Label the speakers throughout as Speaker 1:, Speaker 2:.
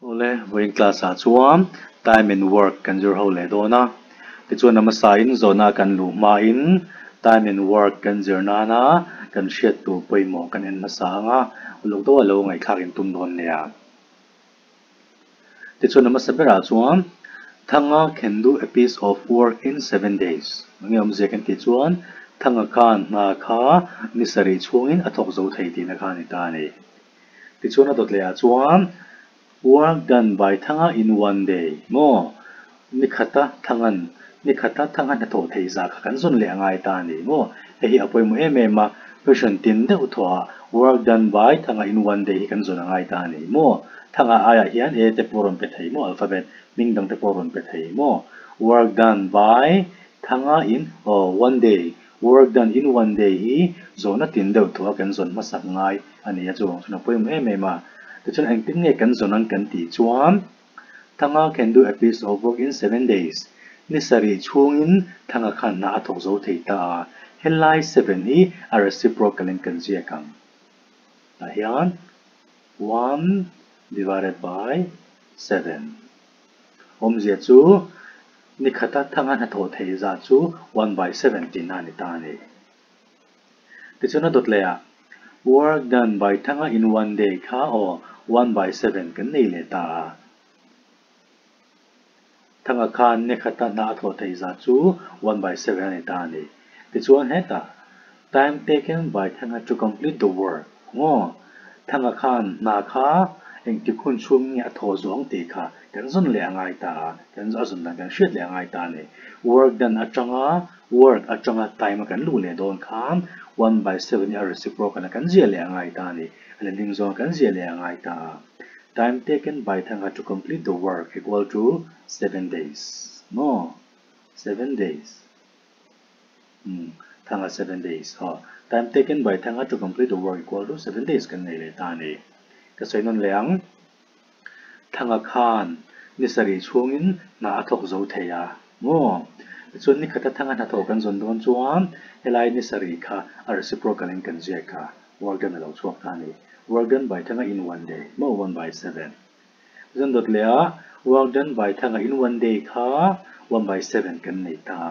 Speaker 1: Ole voin class a chuan time and work kan jur ho le do na ti chuan nama sa in zona kan lu ma in time and work kan jur na na kan hriat tu poimo kan en ma sa nga lu do lo ngai khak in tum don ne ya ti chuan nama sa bera chuan thanga can do a piece of work in 7 days ngam je kan ti chuan thanga kan na kha ni sari chuangin athok zo thei ti na kha ni ta ni ti chuan a dot le a chuan work done by thanga in 1 day mo nikhata thangan na tho thei za khan zon le angai ta ni mo hi apoi mo ma question tin de uthwa work done by thanga in 1 day kan zon angai ta ni mo thanga aya hian e te poron pe thei mo alphabet ming dang te poron pe thei mo work done by thanga in 1 day work done in 1 day hi zona tin de uthwa kan zon ma sak ngai ani a chung na poi mo ma the chun ang tin nge kan zonan kan ti chuan thanga can do a piece of work in 7 days ni sari chungin thanga khan na athok zo thei ta helai 7 hi a reciprocal in kan zia kam ta hian 1 divided by 7 om zia chu ni khata thanga na tho thei za chu 1 by 7 tin na ni ta ni ti chuna dot le a work done by thanga in 1 day kha o 1 by 7 kan nei le ta thanga khan ne khata na tho thei za chu 1 by 7 ani ta ni ti chuan heta time taken by thanga to complete the work ngo thanga khan na kha eng ti khun chung ni a tho zong ti kha kan zon le angai ta kan za zon da kan hriat le angai ta ni work done atanga time kan lu le don kham 1 by 7 ya reciprocal kan zia le angai ta ni ale ling zo kan zia le angai ta time taken by thanga to complete the work equal to 7 days no 7 days thanga 7 days time taken by thanga to complete the work equal to 7 days kan nei le ta ni ka soinon leang thanga khan ni sari chungin na athok zo theya mo chun ni khata thanga na tho kan zon don chuan helai ni sari kha a reciprocal in kan zia kha work done lo chuak ta ni work done by thanga in 1 day mo 1 by 7 zon dot le a work done by thanga in 1 day kha 1 by 7 kan nei ta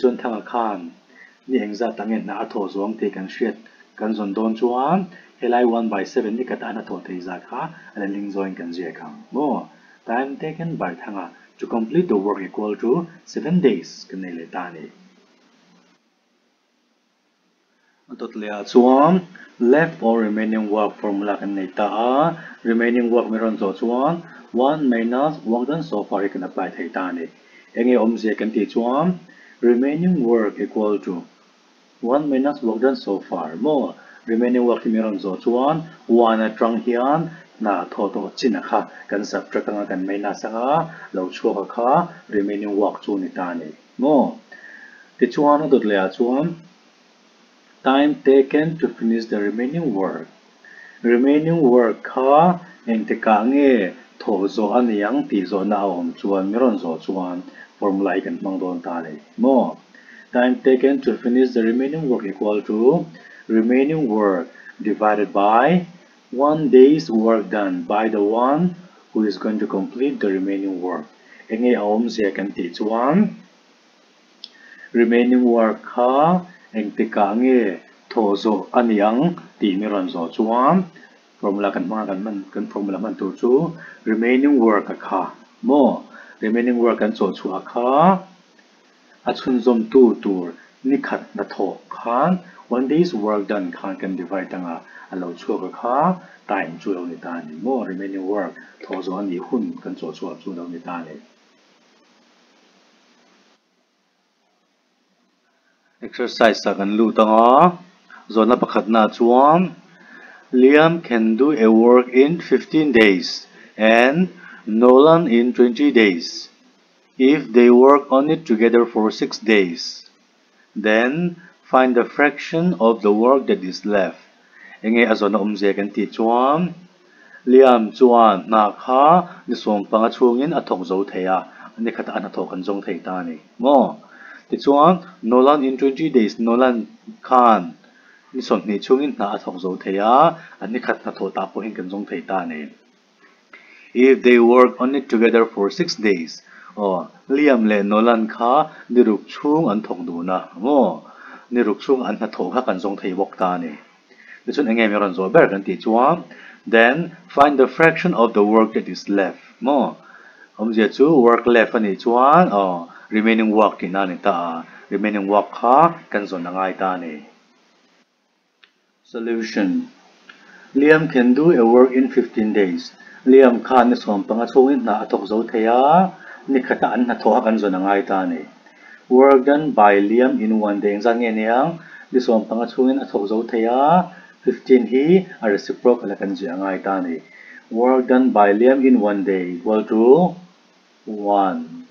Speaker 1: chun thanga khan ni engza tangen na atho zong te kan hriat kan zon don chuan helai 1 by 7 ni kata na tho thei za kha ala ling join kan zia kha mo time taken by thanga to complete the work equal to 7 days kan nei le ta ni dot le a chuan left or remaining work formula kan nei ta remaining work meron zo chuan 1 minus work done so far kan apply thei ta ni enge om je kan ti chuan remaining work equal to 1 minus work done so far mo remaining work meron zo chuan 1 atang hian na tho to chin kha kan subtract anga kan minus anga lo chhuak kha remaining work chu ni ta ni mo ti chuan dot le a chuan time taken to finish the remaining work kha eng te ka nge tho zo aniang ti zo na om chuan meron zo chuan formula kan mang don ta le mo time taken to finish the remaining work equal to remaining work divided by 1 day's work done by the one who is going to complete the remaining work enge om je kan ti chuan remaining work kha eng te ka nge tho zo aniang ti meron zo chuan formula kan ma kan formula man tu chu remaining work kha mo remaining work kan cho chu kha a chun zom tu tur ni khat na tho khan 1 day's work done khan kan divide anga alo chu kha time chu lo ni ta ni mo remaining work tho zo ani hun kan cho chu lo ni ta ni exercise sa kan lu tanga zona pakhat na chuan Liam can do a work in 15 days and Nolan in 20 days. If they work on it together for 6 days, then find the fraction of the work that is left. Enge azona umje kan ti chuan Liam chuan na kha ni som panga chungin athok zo theya ani khata an athok kan jong thei ta ni mo ti chuan Nolan in 20 days Nolan khan ni som ni chungin na athok zo theya ani khat na tho ta po hin kan jong thei ta ni if they work on it together for 6 days. Liam le Nolan kha niruk chung an thong du na. Niruk chung an na thong ha kan zong thei bok ta ni. Dichun engem yaron zo ber kan ti chuan. Then find the fraction of the work that is left. Omje chu work left ani chuan remaining work ti na ni ta. Remaining work kha kan zon na ngai ta ni. Solution. Liam can do a work in 15 days. Liam khan ni som panga chungin na atok zo theya ni khata an na thoa kan zon ngai ta ni. Work done by Liam in 1 day zang nge niang ni som panga chungin atok zo theya 15 hi a reciprocal kan ji ngai ta ni. Work done by Liam in 1 day equal to 1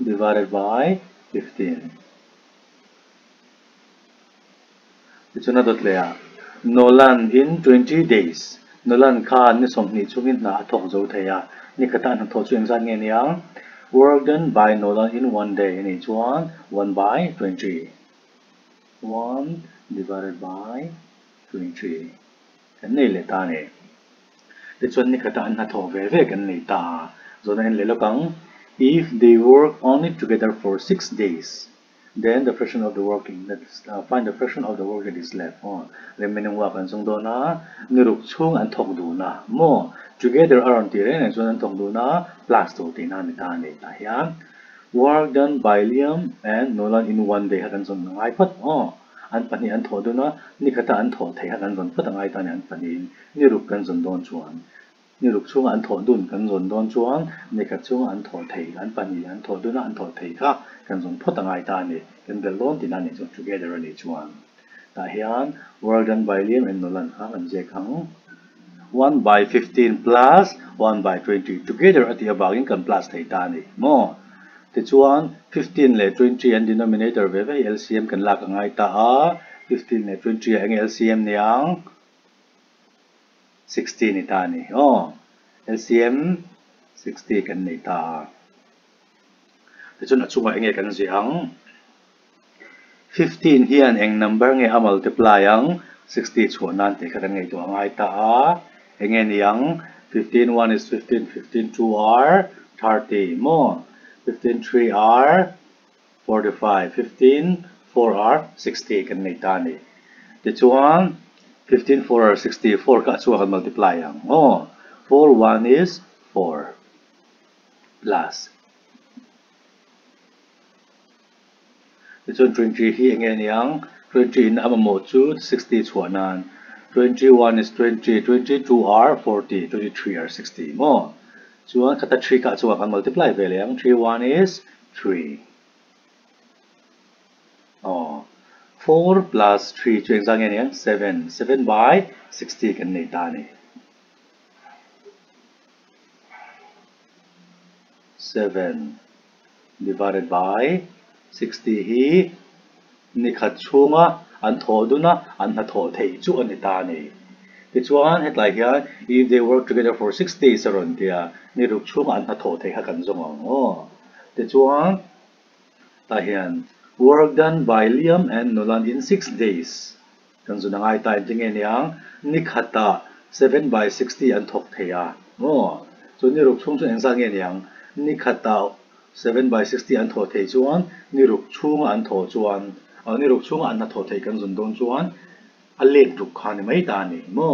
Speaker 1: divided by 15. It's another layer. Nolan in 20 days. Nolan khan ni som ni chungin na thok zo theya ni khata na tho chung zan nge niang. Work done by Nolan in 1 day ni chuan 1 by 20. 1 divided by 20. Kan nei le ta ni. Ti chuan ni khata an na tho ve ve kan nei ta. Zo na le lo kang if they work on it together for 6 days. Then the fraction of the working that is find the fraction of the work that is left. Remaining work an song do na niruk chung an thok du na mo together around ti ren an an thok du na plus to ti na ni ta ni ta hian work done by Liam and Nolan in 1 day hakan song ngai phat an pani an tho du na ni khata an tho thei hakan zon phat ngai ta ni an pani niruk kan zon don chuan niruk chung an tho dun kan zon don chuan ni khat chung an tho thei an pani an tho du na an tho thei kha kan zon phat ngai ta ni kan the lon ti na ni so together ni chuan ta hian work done by Liam and Nolan ha an je khang 1 by 15 plus 1 by 20 together at the abagin kan plus thei ta ni mo ti chuan 15 le 20 an denominator ve ve LCM kan lak ngai ta a 15 le 20 ang LCM niang 60 ni ta ni LCM 60 kan nei ta ti chun achunga enge kan jiang 15 hian eng number nge a multiply ang 60 chuan te kha kan ngei to ngai ta a enge niang 15 1 is 15 15 2 are 30 more 15 3 are 45 15 4 are 60 kan nei ta ni ti chuan 15 4 are 60 4 ka chuan kan multiply ang 4 1 is 4 plus It's 20 hi enge niang 20 in amamo chu 60 chuanan 21 is 20 22 are 40 23 are 60 mo chuan khata 3 ka chuan kan multiply ve le ang 3 1 is 3 4 plus 3 chu exang nge niang 7 7 by 60 kan nei ta ni 7 divided by 60 hi ni khat chunga an tho du na an na tho thei chu ani ta ni ti chuan hetlai hian if they work together for 6 days aron tia ni ruk chunga an na tho thei ha kan zong ti chuan ta hian work done by Liam and Nolan in 6 days kan zu ngai ta jinge niang ni khata 7 by 60 an thok theya so ni ruk chung chu eng sang nge niang ni khata 7 by 60 an tho thei chuan ni ruk chung an tho chuan ni ruk chung an na tho thei kan zun don chuan a let ruk kha ni mai ta ni mo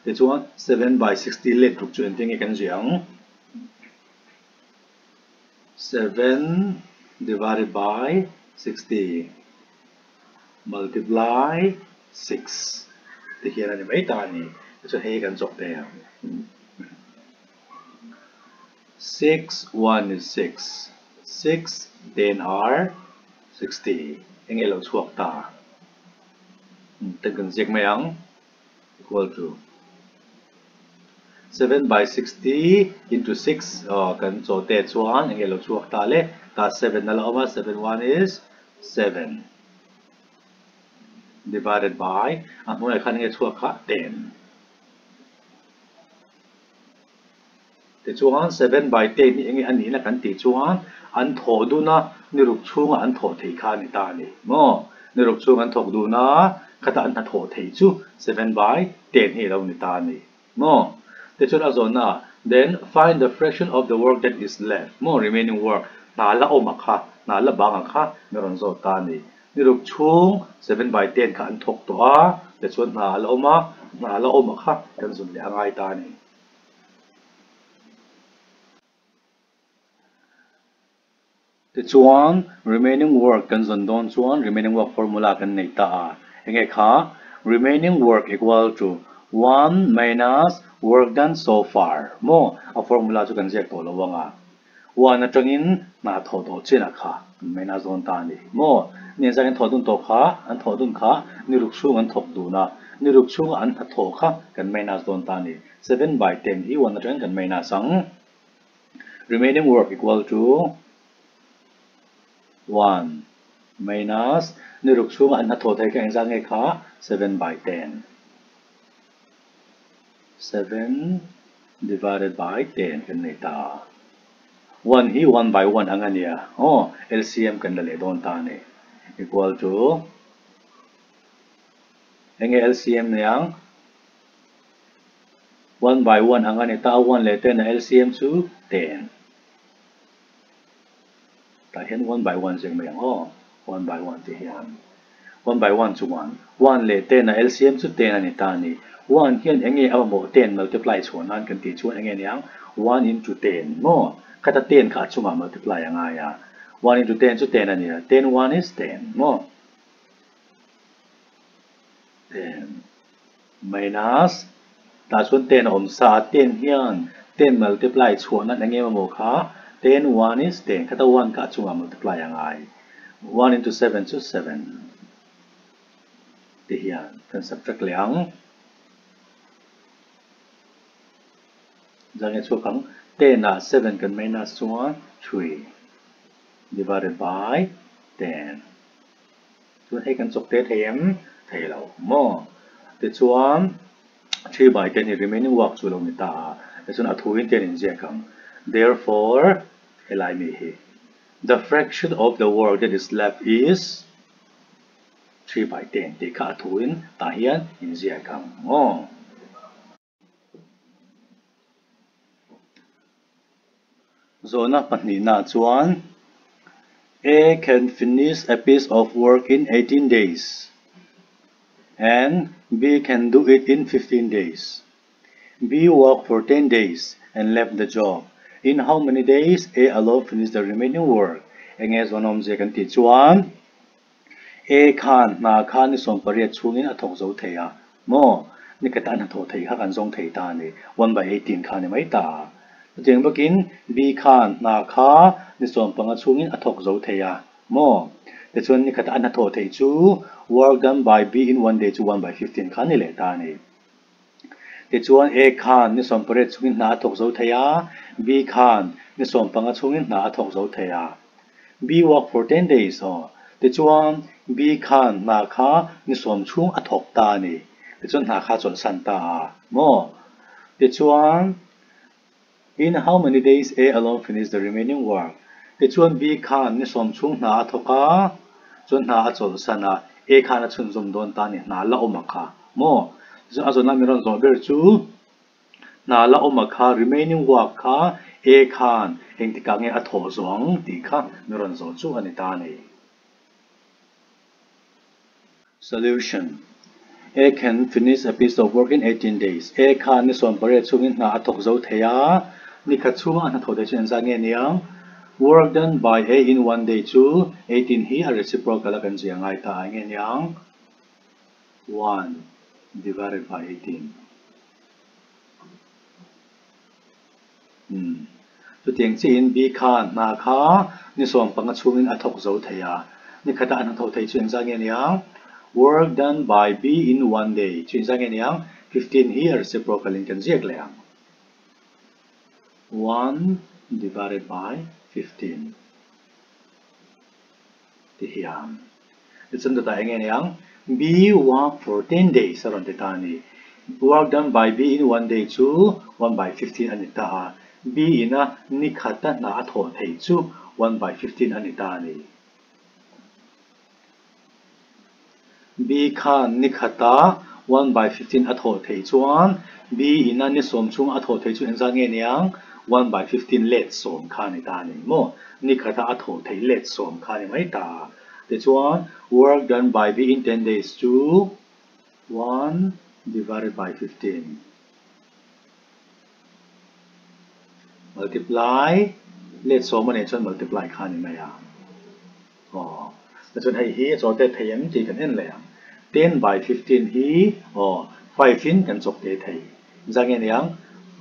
Speaker 1: ti chuan 7 by 60 let ruk chu eng kan jiang 7 divided by 60 multiply 6 ti hian ani mai ta ni chu hei kan chok te 6 1 is 6 6 10 are 60 enge lo chuak ta ten kan jek mai ang equal to 7 by 60 into 6 kan cho te chuan enge lo chuak ta le ta 7 na la 7 1 is 7 divided by moi khan nge chuak kha 10 ti chuan 7 by 10 ni enge ani na kan ti chuan an tho du na ni ruk chunga an tho thei kha ni ta ni mo ni ruk chung an thok du na khata an tho thei chu 7 by 10 hi lo ni ta ni mo te chuna zona then find the fraction of the work that is left mo remaining work na la oma kha na la bang kha meron zo ta ni ni ruk chung 7 by 10 kha an thok to a te chun na la oma kha kan zum le angai ta ni the chuan remaining work kan zon don chuan remaining work formula kan nei ta a enge kha remaining work equal to 1 minus work done so far mo a formula chu kan jek to lawanga 1 atangin na tho to chena kha minus zon ta ni mo ni sa kan tho dun to kha an tho dun kha ni ruk chung an thok du na ni ruk chung an tho kha kan minus zon ta ni 7 by 10 hi 1 atang kan minus sang remaining work equal to 1 minus ni ruk chung an tho thai ka exam nge kha 7 by 10 7 divided by 10 kan nei ta 1 hi 1 by 1 ang ania LCM kan le don ta ni equal to enge LCM yang 1 by 1 ang ani ta 1 le 10 na LCM chu 10 ta hian 1 by 1 jeng mai 1 by 1 ti hian 1 by 1 chu 1 1 le 10 na LCM chu 10 ani ta ni 1 hian enge amo 10 multiply chuan an kan ti chuan enge yang 1 into 10 mo kata 10 kha chunga multiply anga ya 1 into 10 chu 10 ani 10 1 is 10 mo 10 minus ta chuan 10 om sa 10 hian 10 multiply chuan an enge amo kha 10 1 is 10 kata 1 kha chunga multiply anga 1 into 7 chu 7 ti hian kan subtract liang jang e chu kang 10 na 7 kan minus chuan 3 divided by 10 chuan he kan chok te them thei lo mo te chuan 3 by 10 hi remaining work chu lo ni ta te chuan a thu in 10 in je kang therefore helai mi hi the fraction of the work that is left is 3 by 10 te kha thu in ta hian in je kang mo zona pahnih na chuan A can finish a piece of work in 18 days and B can do it in 15 days. B worked for 10 days and left the job. In how many days A alone finished the remaining work? Enge zonom je kan ti chuan A khan na khan ni som pariat chungin a thok zo theya mo ni ka ta na tho thei kha kan zong thei ta ni 1 by 18 khan ni mai ta jeng bakin B khan na kha ni som panga chungin a thok zo theya mo te chuan ni kha ta na tho thei chu work done by B in 1 day chu 1 by 15 khan ni le ta ni te chuan A khan ni som pariat chungin na thok zo theya B khan ni som panga chungin na thok zo theya B work for 10 days te chuan B khan na kha ni som chung a thok ta ni te chuan na kha chon san ta mo te chuan in how many days A alone finished the remaining work te chuan B khan ni som chung na a thoka chuan na a chol sana A khan a chun zum don ta ni na la oma kha mo chuan a zona mi ron zo ber chu na la oma kha remaining work kha A khan eng ti ka nge a tho zong ti kha mi ron zo chu ani ta ni solution A can finish a piece of work in 18 days. A khan ni som pare chungin na athok zo theya ni kha chunga an tho de chen za nge niang work done by A in 1 day chu 18 hi a reciprocal kan ji ngai ta nge niang 1 divided by 18 chu tiang chi in B khan na kha ni som panga chungin athok zo theya ni kha ta an tho thei chen za nge niang work done by B in 1 day. Chen sa nge 15 here reciprocal in kan jiak liang. 1 divided by 15. Ti hiam. Itsun ta nge niang B work for 10 days aron ti tani. Work done by B in 1 day chu 1 by 15 ani ta. B ina ni khata na tho thei chu 1 by 15 ani ta ni. b khan ni khata 1 by 15 a tho thei chuan b in an ni som chung a tho thei chu en zang nge niang 1 by 15 let som kha ni ta ni mo ni khata a tho thei let som kha ni mai ta te chuan work done by b in 10 days to 1 divided by 15 multiply let som ane chuan multiply kha ni mai aแต่ส่วนให้ฮีจอเตะยังจีกันเองเลย10 by 15ฮี5 fin กันจบเตะจังเงี้ย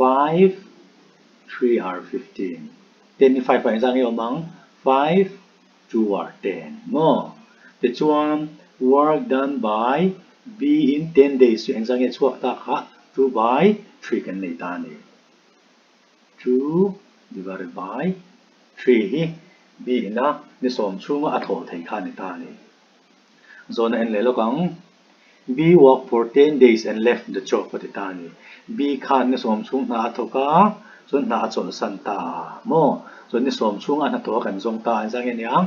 Speaker 1: 5 3 are 15 10 นี่5ไปจังเงี้ยมั้ง5 2 are 10มั้งแต่ส่วน work done by b in 10 days อย่างจังเงี้ยช่วงตาค่ะ2 by 3กันในตานี่2 divided by 3ฮีb นะนี่สมช่วงอัฐโถงข้านิตานี่ส่วนอันเล่แล้วกัง b work for 10 days and left the job ปฏิตานี่ b ข้านี่สมช่วงนาอัฐกาส่วนนาอัฐส่วนสันตาโมส่วนนี่สมช่วงอัฐกันทรงตาอันสังเกตยัง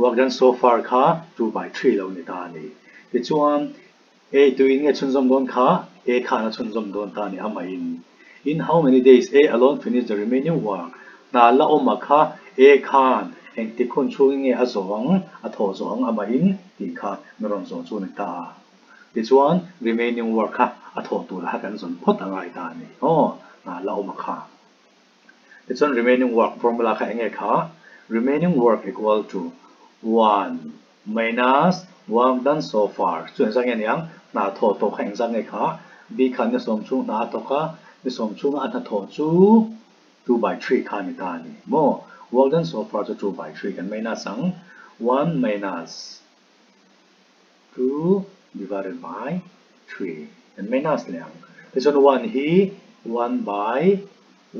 Speaker 1: work done so far ค่ะ2 by 3แล้วนิตานี่ที่ส่วน a ตัวนี้ชุนจำนวนค่ะ a ข้าน่ะชุนจำนวนตานี่ทำไมin how many days a alone finish the remaining work นาละอมค่ะ a ข้าเองที่คนช่วยเงี้ยอสองอโถสองอามาอินตีค่ะไม่รอนสองช่วยตาที่ส่วน remaining work ค่ะอโถตัวละกันส่วนพอตั้งไงตานี่น่าละอมค่ะที่ส่วน remaining work formula ค่ะเองค่ะ remaining work equal to 1 minus work done so far ส่วนสังเกตยังน่าโถตัวค่ะเองสังเกตค่ะ b ค่ะนี่สมช่วงน่าโถค่ะนี่สมช่วงอันโถจู2 by 3ค่ะนี่ตานี่โมwork done so far to 2 by 3 กัน minus 1 minus 2 divided by 3 กัน minus เลียงแต่ส่วน1ฮี1 by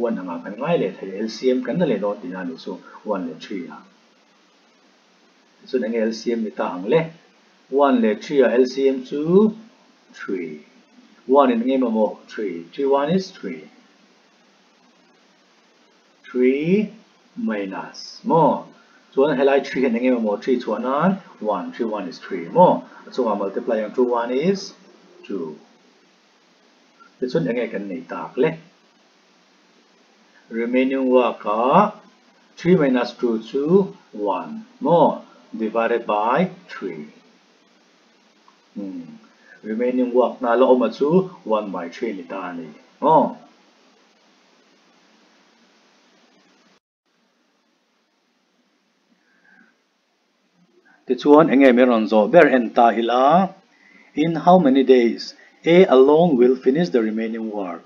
Speaker 1: 1ห่างกันง่ายเลยถ้า LCM กันนั่นเลยโน้ตที่นั่นนี่so 1เลย3อ่ะส่วน LCM นี่ต่างเลย1เลย3อ่ะ LCM 2 3 1 in ไงมาโม3 1 is 3 minus more ส่วนให้ไล่3เห็นยังไงมาโม3ส่วนนั้น1 3 1 is 3 more ส่วน multiply อย่าง2 1 is 2แต่ส่วนยังไงกันในตากเลย remaining work ก็3 minus 2 to 1 more divided by 3 remaining work น่าเราเอามาสู่1 by 3ในตานี่ที่ชวนเองไม่รอนโซเบอร์เอนตาฮิลา in how many days a alone will finish the remaining work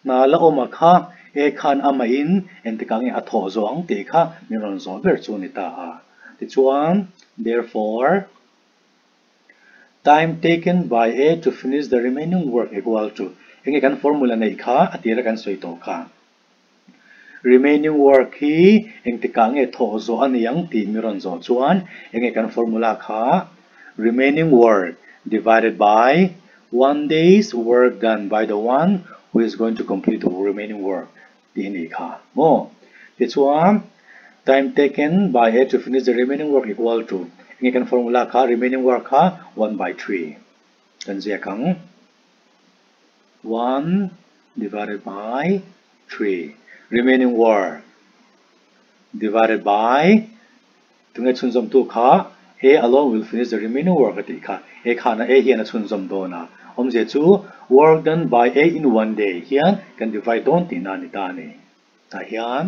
Speaker 1: น่าละอมาค่ะ a ขันอามาอินเอ็นติกังอัฐโซอังติค่ะไม่รอนโซเบอร์ชวนิตาที่ชวน therefore time taken by a to finish the remaining work equal to เองกัน formula ในค่ะอธิระกันสวยโตค่ะremaining work hi engtikang e tho zo aniang ti miron zo chuan engekan formula kha remaining work divided by 1 day's work done by the one who is going to complete the remaining work ti ni kha mo ti chuan time taken by a to finish the remaining work equal to engekan formula kha remaining work kha 1 by 3 kan zia kang 1 divided by 3 remaining work divided by ถึงไอ้ชุนจมตัวข้า a alone will finish the remaining work ติค่ะ a ข้านะ a เฮียนะชุนจมตัวนะเสียจู work done by a in 1 day เฮียนกัน divide ต้นตีนานิตานี่แต่เฮียน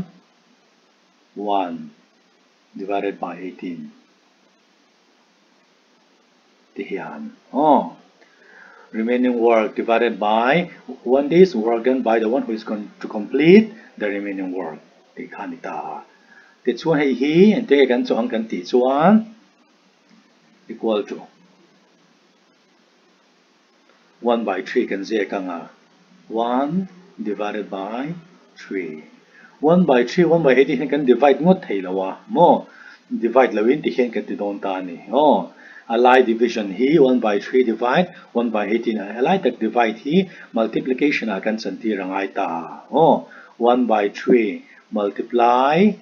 Speaker 1: 1 divided by 18ที่เฮียนremaining work divided by 1 day's work done by the one who is going to complete the remaining work ติขานิตาติชวนให้ฮีเด็กกันสองกันติชวน equal to 1 by 3 กันเสียกัน1 divided by 3 1 by 3 1 by 8ที่เห็นกัน divide งดเท่าแล้ววะโม divide แล้ววินที่เห็นกันติดโดนตานี่allied division he 1 by 3 divide 1 by 18 allied divide he multiplication akan santi rangai ta 1 by 3 multiply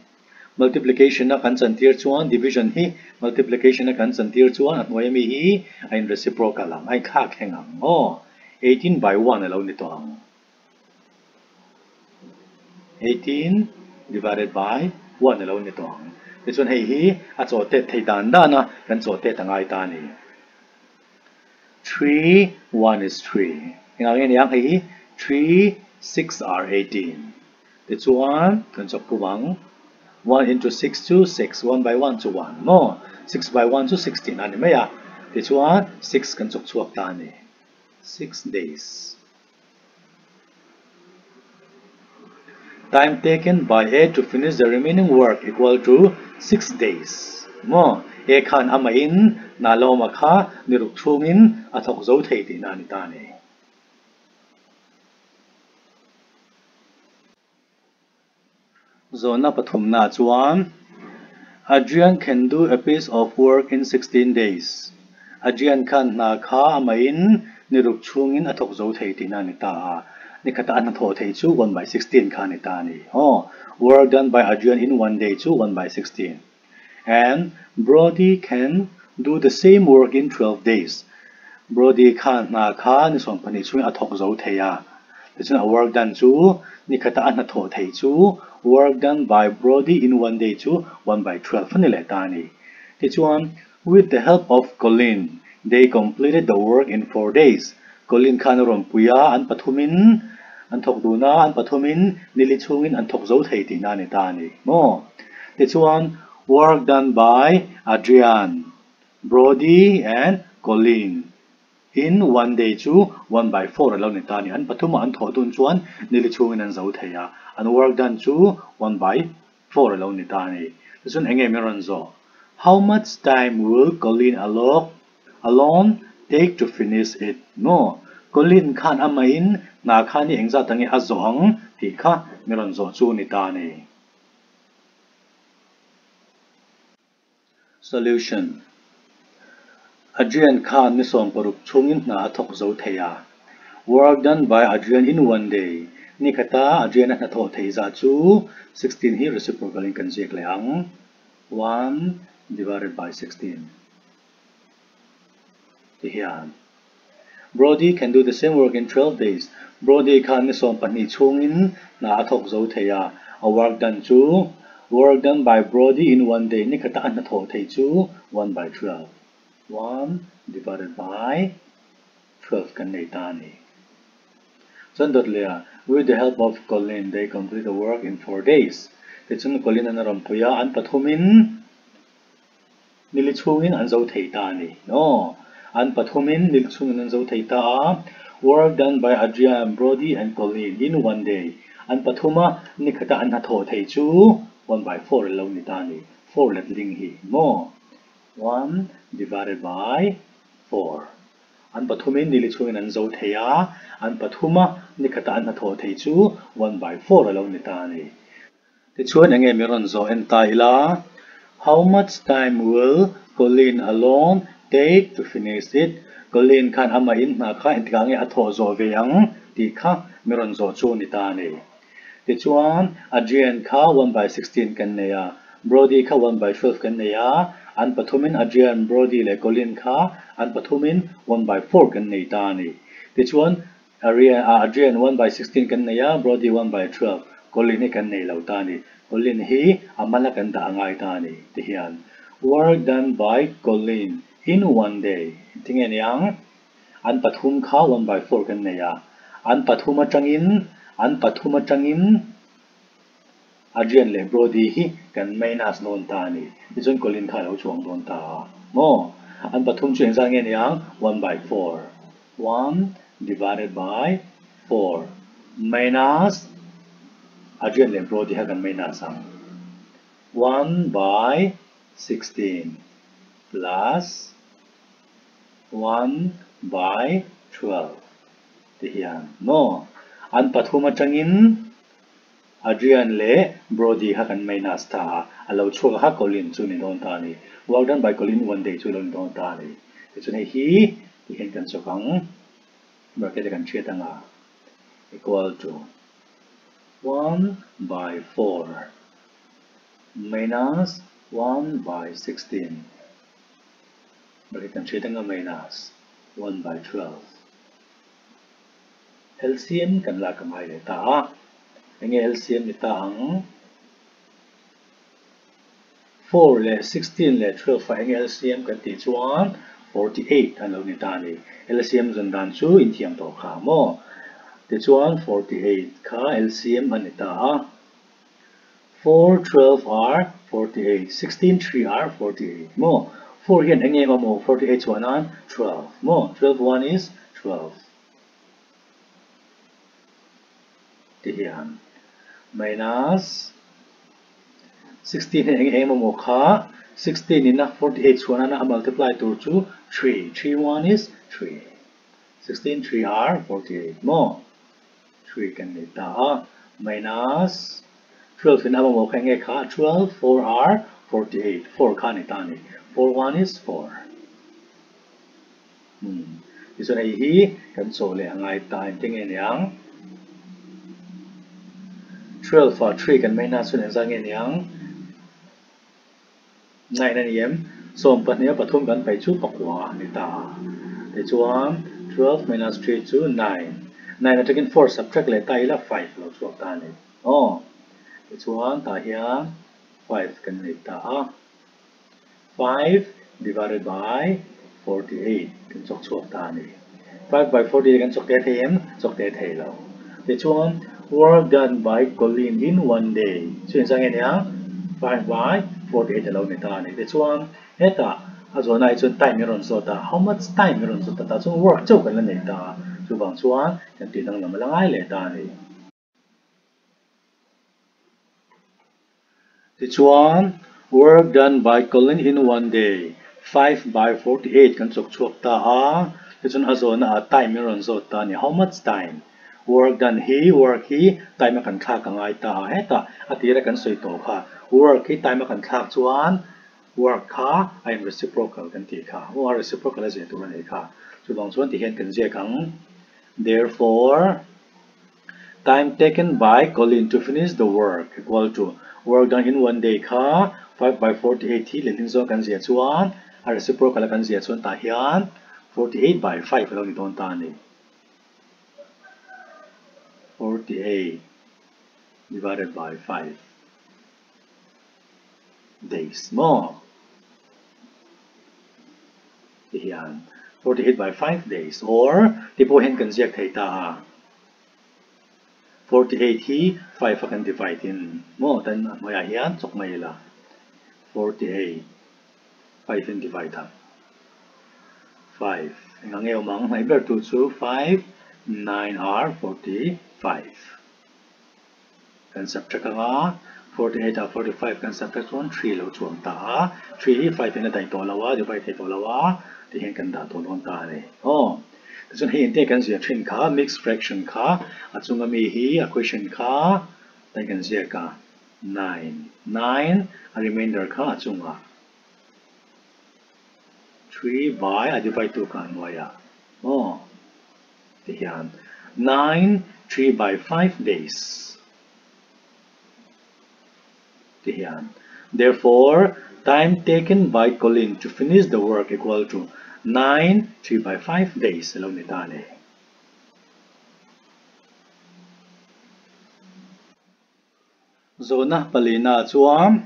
Speaker 1: multiplication na kan chan tir chuan division hi multiplication na kan chan tir chuan at noi mi hi ain reciprocal ang ai kha kheng ang 18 by 1 alo ni to ang 18 divided by 1 alo ni to ang ti chuan hei hi a chaw te thei dan da na kan chaw te tangai ta ni 3 1 is 3 ngang nge yang hei 3 6 are 18 ti chuan kan chok puwang 1 into 6 to 6 1 by 1 to 1 no 6 by 1 to 16 ani mai a ti chuan 6 kan chok chuak ta ni 6 days time taken by A to finish the remaining work equal to 6 days mo e khan amain na lo ma kha niruk thungin athok zo thei ti na ni ta ni zona pathum na chuan Adrian can do a piece of work in 16 days Adrian khan na kha amain niruk thungin athok zo thei ti na ni ta ni kata an tho thei chu 1 by 16 kha ni ta ni work done by Adrian in 1 day chu 1 by 16 and Brody can do the same work in 12 days Brody khan na kha ni som pani chu athok zo thei a tichun a work done chu ni kata an tho thei chu work done by Brody in 1 day chu 1 by 12 ni le ta ni tichuan with the help of Colin they completed the work in 4 days Colin khan rom puya an pathumin an thok du na an pathumin nili chungin an thok zo thei ti na ni ta ni mo tichuan work done by Adrian Brody and Colin in 1 day chu 1 by 4 alo ni ta ni an pathuma an tho tun chuan nili chungin an zo thei a an work done chu 1 by 4 alo ni ta ni tichun enge mi ron zo how much time will Colin alone take to finish it no Colin khan amain na khan ni engza tangi azong ti kha mi ron zo chu ni ta ni solution Adrian khan ni som paruk chungin na athok zo theya work done by Adrian in 1 day ni kata Adrian na tho thei za chu 16 hi reciprocal in kan jek le ang 1 divided by 16 ti hian Brody can do the same work in 12 days Brody khan ni som pani chungin na athok zo theya a work done by Brody in 1 day ni kata an tho thei chu 1 by 12 1 divided by 12 kan nei ta ni chon dot le with the help of Colin they complete the work in 4 days tichun Colin an rom puya an pathumin nili chungin an zo thei ta ni no an pathumin nili chungin an zo thei ta work done by Adrian Brody and Colin in 1 day an pathuma ni khata an tho thei chu 1 by 4 lo ni ta ni 4 let ling hi mo 1 divided by 4 an pathumin nili chungin an zo theya an pathuma ni khata an tho thei chu 1 by 4 alo ni ta ni ti chuan enge mi ron zo en ta ila how much time will Colin alone take to finish it Colin khan ama in na kha intikange atho zo ve ang ti kha mi ron zo chu ni ta ni ti chuan Adrian kha 1 by 16 kan ne ya Brody kha 1 by 12 kan ne ya an pathumin Adrian Brody le Colin kha an pathumin 1 by 4 kan nei ta ni ti chuan Adrian 1 by 16 kan ne ya Brody 1 by 12 Colin ni kan nei lo ta ni Colin hi amala kan da angai ta ni ti hian work done by Colin in 1 day tingen yang an pathum kha 1 by 4 kan ne ya an pathuma changin Adrian le Brody hi kan minus non ta ni tichun Colin kha lo chuang don ta mo an pathum chu engza nge yang 1 by 4 1 divided by 4 minus Adrian le Brody ha kan minus ang 1 by 16 plus 1 by 12 ti hian no an pathuma changin Adrian le Brody ha kan minus ta alo chuak ha Colin chu ni don ta ni work done by Colin 1 day chu lo don ta ni ti chu nei hi ti hen kan chokang bracket kan che ta nga equal to 1 by 4 minus 1 by 16. Bracket kan treat nga minus 1 by 12. LCM kan la kamay le ta. Ang LCM ni ta ang 4 le 16 le 12 fa ang LCM kan ti chuan 48 ano ni ta ni. LCM zon dan chu in thiam to kha mo. Ti chuan 48 kha LCM ani ta. 4 12 are 48, 16 3 are 48 mo. 4 hian ang mo 48 chuan an 12 mo. 12 1 is 12. Ti hian minus 16 ang mo kha 16 in 48 chuan an multiply to 3. 3 1 is 3. 16 3 are 48 mo. 3 kan ni ta minus 12 in mo kha ang kha 12 4 are 48. 4 kha ni ta ni. 4 1 is 4. Iso na hi kan so le angai ta ting en yang 12 for 3 kan minus sun en sang en yang 9 na yem som pat ne pathum kan pai chu pakwa ni ta. Ti chuan 12 minus 3 to 9. 9 na taken 4 subtract le ta ila 5 lo chuak ta ni. Ti chuan ta hian 5 kan ni ta 5 divided by 48 kan chok chuak ta ni. 5 by 48 kan chok te them chok te thei lo. Ti chuan work done by Colleen in 1 day. So in sang en yang 5 by 48 alo ni ta ni. Ti chuan eta azona chun time ron so ta how much time ron so ta chung work chau kan la nei ta. Chu bang chuan kan ti dang lam langai le ta ni. Ti chuan work done by Colleen in 1 day. 5 by 48 kan chok chuak ta ti chun azona time ron so ta ni how much time. Work done work time kan thak angai ta heta atira kan soi to kha work time kan thak chuan work kha I am reciprocal kan ti kha or reciprocal as to ni kha chu bang chuan ti hen kan je kang therefore time taken by Colleen to finish the work equal to work done in 1 day kha 5 by 48 hi le zo kan je chuan a reciprocal kan je chuan ta hian 48 by 5 lo ni don ta ni 48 divided by 5 days more. Yan. 48 by 5 days or tipo hen kan siya thei ta 48 hi 5 kan divide in mo tan maya hian chok mai la 48 5 in divide ta 5 ngangeu mang mai ber tu chu 5 9 are 45 kan subtract nga 48 are 45 kan subtract 1 3 lo chuang ta 3 5 in dai to lawa divide to lawa ti hen kan da to lon ta ni chun hen te kan sia thin kha mixed fraction kha achunga mi hi equation kha tai kan sia ka 9 a remainder kha achunga 3 by a divide to kan waya ti hian 9 3 by 5 days ti hian therefore time taken by Colleen to finish the work equal to 9 3 by 5 days along ni tani. Zona palina chuam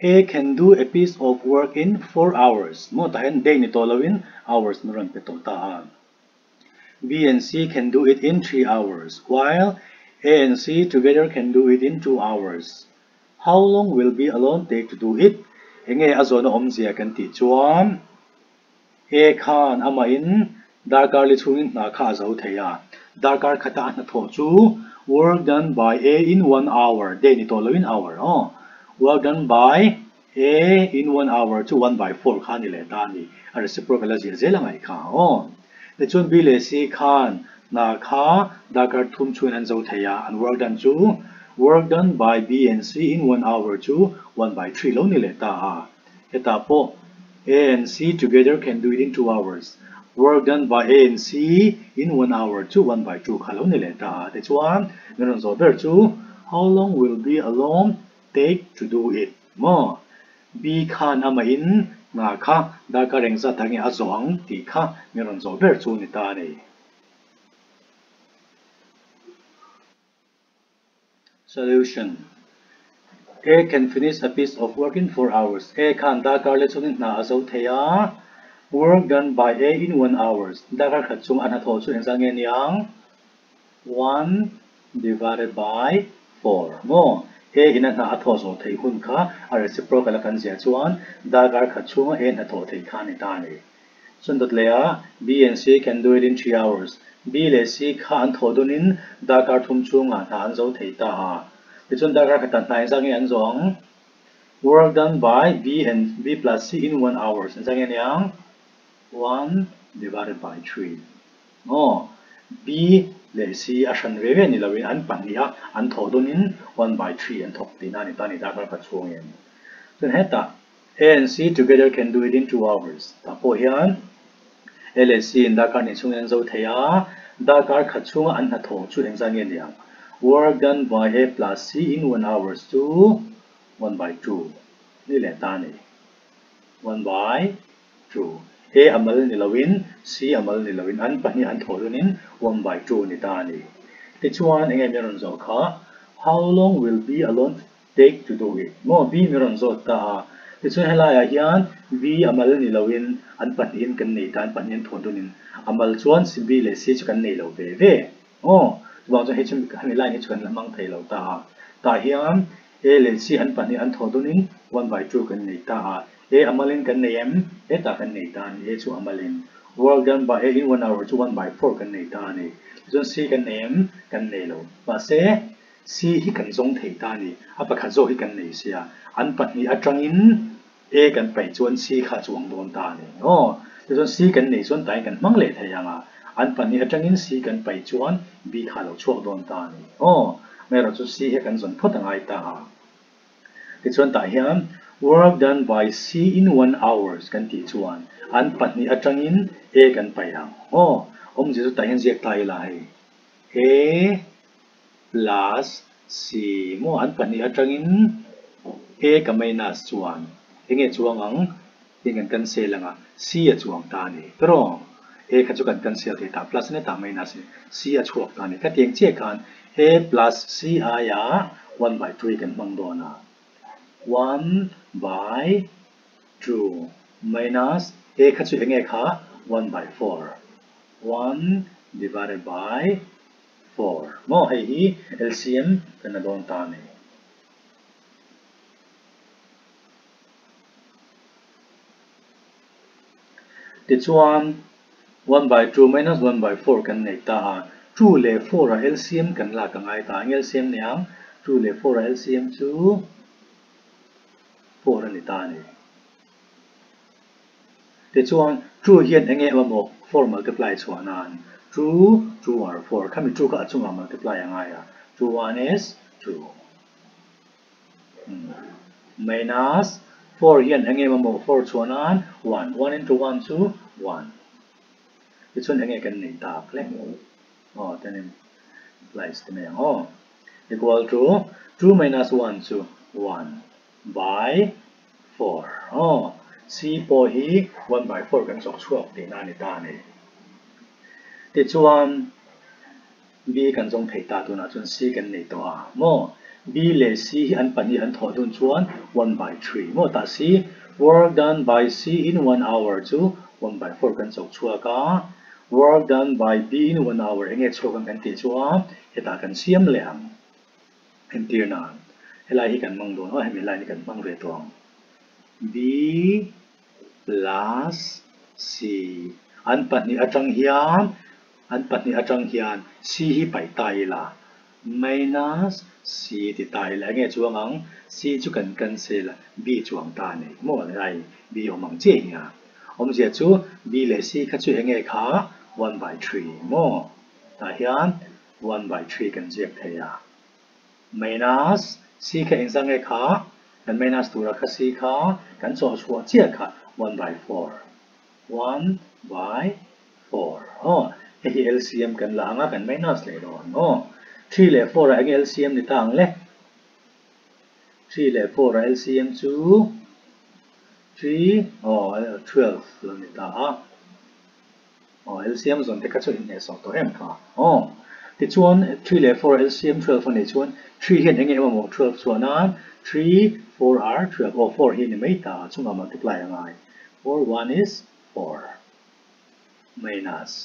Speaker 1: A can do a piece of work in 4 hours. Mo tahen day ni tolawin hours meron pe to ta. B and C can do it in 3 hours, while A and C together can do it in 2 hours. How long will B alone take to do it? Enge azona omzia kan ti chuam A khan ama in darkar li chungin na kha zo theya darkar khata na tho chu work done by A in 1 hour day ni to lowin hour work done by A in 1 hour to 1 by 4 khan ni le ta ni a reciprocal as je langai kha le chun B le C khan na kha darkar thum chun an zo theya and work done chu work done by B and C in 1 hour to 1 by 3 lo ni le ta eta po A and C together can do it in 2 hours. Work done by A and C in 1 hour to 1 by 2 khalo ni le ta. That's one. Meron so ber chu how long will be alone take to do it? mo b khan ama in nga kha da ka reng za tangi a zong ti kha meron zo ber chu ni ta ni solution A can finish a piece of work in 4 hours. A khan da kar le chung na zo theya work done by A in 1 hours. Da kar khat chung an tho chu en sang en yang 1 divided by 4. Mo A in na tho zo thei hun kha a reciprocal kan sia chuan da kar khat chung a en tho thei kha ni ta ni. Chun dot le a B and C can do it in 3 hours. B le C kha an tho donin da kar thum chung a an zo thei ta ha. Chun da kar khatan nai sang en zong work done by B and B plus C in 1 hour. Sang en yang 1 divided by 3. Oh, B le C a shan ve ve ni lawin an pan ya an tho donin 1 by 3 an thok ti na ni ta ni da kar khat chuang en. Chun heta A and C together can do it in 2 hours. Ta po hian A le C in da kar ni chung en zo theya da kar khat chung an na tho chu en sang en yang. Work done by A plus C in 1 hours to 1 by 2. Ni le ta ni 1 by 2. A amal ni lawin C amal ni lawin an pani an tho donin 1 by 2 ni ta ni. Ti chuan engem meron zo kha how long will B alone take to do it? Mo B meron zo ta ti chuan hela ya hian B amal ni lawin an pani in kan nei ta an pani an tho donin amal chuan si B le C chu kan nei lo ve ve. Ohวางจะให้ชุมกันในไลน์นี้ชวนละมั่งไทยเราตาเฮียมเลซีอันปันนี้อันทอดุนิน1 by 2กันในตาอามาลินกันในตากันในตาชูอามาลิน work done by A in 1 hour to 1 by 4กันในตานี่ส่วน C กันในกันในเราว่าเส C ที่กันทรงไทยตานี่อัปขัดโซที่กันในเสียอันปันนี้อัจงิน A กันไปส่วน C ขาดจวงโดนตานี่ส่วน C กันในส่วนตายกันมั่งเลยไทยยังอันปันนี้อาจารย์สีกันไปจวนบีขาเราช่วงโดนตานี่แม้เราจะสีให้กันส่วนพูดต่างไอตาที่ส่วนตาเฮียม work done by C in 1 hours กันที่จวนอันปันนี้อาจารย์A กันไปยังจะสุดตาเฮียนเสียตายละให้ A plus C อันปันนี้อาจารย์ A กับ minus จวนเงี้ยจวงอังยังกันเสียละC จวงตานี่ตรง A ขจุกันกันเสียที่ตา plus เนี่ยตา minus C อ่ะช่วงตานี่ก็เตียงเจี๊ยกัน A plus C อายา1 by 3กันบังโดนะ1 by 2 minus A ขจุยังไงคะ1 by 4 1 divided by 4มอให้ฮี LCM กันโดนตานี่ติดส่วน 1 by 2 minus 1 by 4 กันในตา2เล4 LCM กันละกันไงตา LCM เนี่ย2เล4 LCM 2 4ในตานี่แต่ช่วง2เฮียนเองว่าหมก4 multiply ส่วนนั้น2 or 4ข้ามี2ก็ช่วง multiply ยังไง2 1 is 2 minus 4เฮียนเองว่าหมก4ส่วนนั้น1 1 into 1 2 1ที่ส่วนยังไงกันในตาเพลงแต่นี่ applies ที่ไหนequal to 2 minus 1 to 1 by 4C พอฮี1 by 4กันสองช่วงที่นั่นในตานี่ที่ส่วน B กันจงเทตาตัวนั้นส่วน C กันในตัวB เล C อันปันนี้อันถอดส่วน1 by 3ตา C work done by C in 1 hour to 1 by 4กันสองช่วงก็work done by B in 1 hour เองช่วงกันที่ช่วงเหตุการณ์เสียมแหลมเห็นตีนานให้ไล่ให้กันมั่งโดนให้มีไล่ให้กันมั่งเรียตวง B plus C อันปัจนี้อาจารย์เฮียน C ที่ไปตายละ minus C ที่ตายแล้วเงี้ยช่วงC จุกันเสร็จละ B ช่วงตาเนี่ยมั่วอะไร B ออกมังเจีย我们接触 B 类 C 看出应该卡1 by 3么？大象1 by 3跟接配啊 ，minus C 看应上个卡，跟 minus 多了看 C 卡，跟做错接卡1 by 4 1 by 4这些 LCM 跟两个跟 minus 来咯3 来4应该 LCM 你当嘞3 3 le 4 LCM chu 3 12 lo ni ta LCM zon te ka chu in so to em ka ti chuan 3 le 4 LCM 12 ani chuan 3 hian enge emaw 12 chuan an 3 4 are 12 4 hi ni mai ta chunga multiply angai 4 1 is 4 minus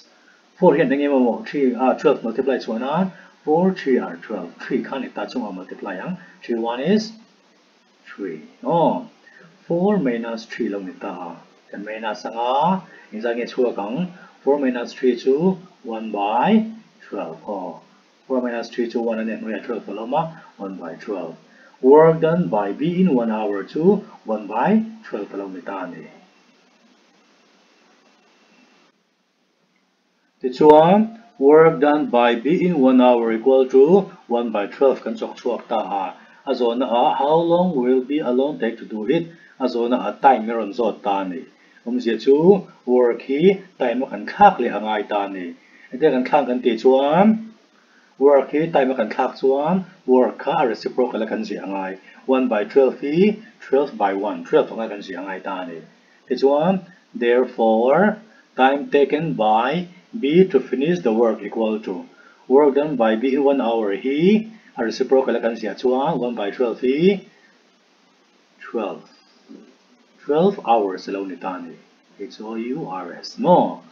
Speaker 1: 4 hian enge emaw 3 12 multiply chuan an 4 3 are 12 3 khan ta chunga multiply ang 3 1 is 3 4 minus 3 lo ni ta kan minus anga injang e chua kang 4 minus 3 chu 1 by 12 4 minus 3 to 1 and then we are 12 paloma 1 by 12 work done by B in 1 hour to 1 by 12 paloma ni this one work done by B in 1 hour equal to 1 by 12 kan chok chuak ta azona how long will be alone take to do it azona time meron zot ta ni zia chu work hi time kan khak le angai ta ni ate kan khak kan ti chuan work hi time kan khak chuan work kha reciprocal kan si angai 1 by 12 hi 12 by 1 12 kan si angai ta ni ti chuan therefore time taken by B to finish the work equal to work done by B in 1 hour hi reciprocal kan si chuan 1 by 12 hi 12 hours alone ni ta ni HOURS no